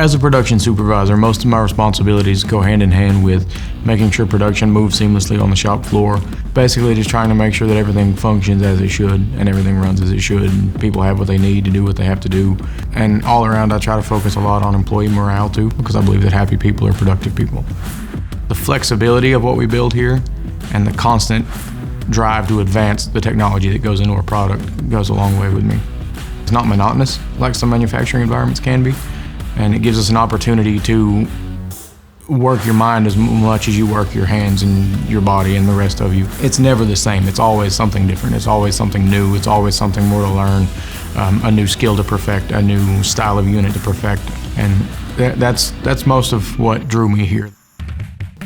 As a production supervisor, most of my responsibilities go hand in hand with making sure production moves seamlessly on the shop floor. Basically just trying to make sure that everything functions as it should and everything runs as it should and people have what they need to do what they have to do. And all around I try to focus a lot on employee morale too, because I believe that happy people are productive people. The flexibility of what we build here and the constant drive to advance the technology that goes into our product goes a long way with me. It's not monotonous like some manufacturing environments can be. And it gives us an opportunity to work your mind as much as you work your hands and your body and the rest of you. It's never the same. It's always something different. It's always something new. It's always something more to learn, a new skill to perfect, a new style of unit to perfect. And that's most of what drew me here.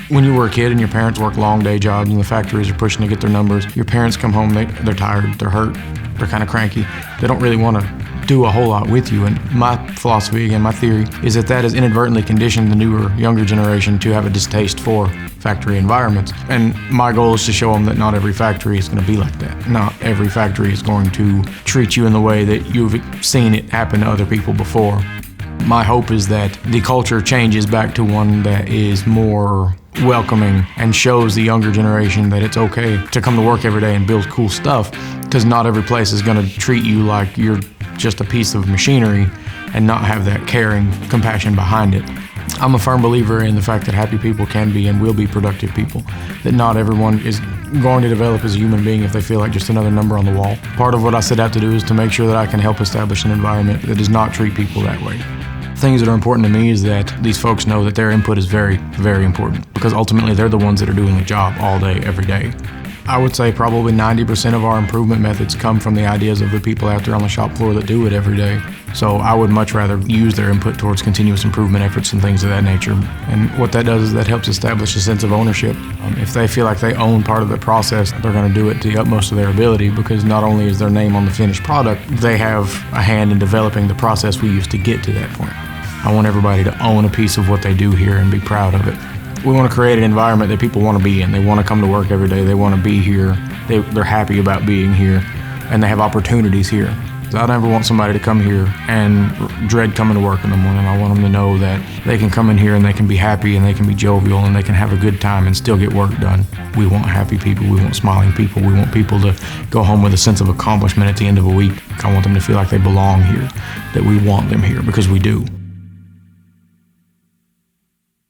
When you were a kid and your parents work long day jobs and the factories are pushing to get their numbers, your parents come home, they're tired, they're hurt, they're kind of cranky. They don't really want to do a whole lot with you. And my philosophy, again, my theory, is that has inadvertently conditioned the newer, younger generation to have a distaste for factory environments. And my goal is to show them that not every factory is going to be like that. Not every factory is going to treat you in the way that you've seen it happen to other people before. My hope is that the culture changes back to one that is more welcoming and shows the younger generation that it's okay to come to work every day and build cool stuff, because not every place is going to treat you like you're just a piece of machinery and not have that caring compassion behind it. I'm a firm believer in the fact that happy people can be and will be productive people, that not everyone is going to develop as a human being if they feel like just another number on the wall. Part of what I set out to do is to make sure that I can help establish an environment that does not treat people that way. Things that are important to me is that these folks know that their input is very, very important, because ultimately they're the ones that are doing the job all day, every day. I would say probably 90% of our improvement methods come from the ideas of the people out there on the shop floor that do it every day. So I would much rather use their input towards continuous improvement efforts and things of that nature. And what that does is that helps establish a sense of ownership. If they feel like they own part of the process, they're going to do it to the utmost of their ability, because not only is their name on the finished product, they have a hand in developing the process we used to get to that point. I want everybody to own a piece of what they do here and be proud of it. We want to create an environment that people want to be in. They want to come to work every day. They want to be here. They're happy about being here, and they have opportunities here. I never want somebody to come here and dread coming to work in the morning. I want them to know that they can come in here and they can be happy and they can be jovial and they can have a good time and still get work done. We want happy people. We want smiling people. We want people to go home with a sense of accomplishment at the end of a week. I want them to feel like they belong here, that we want them here, because we do.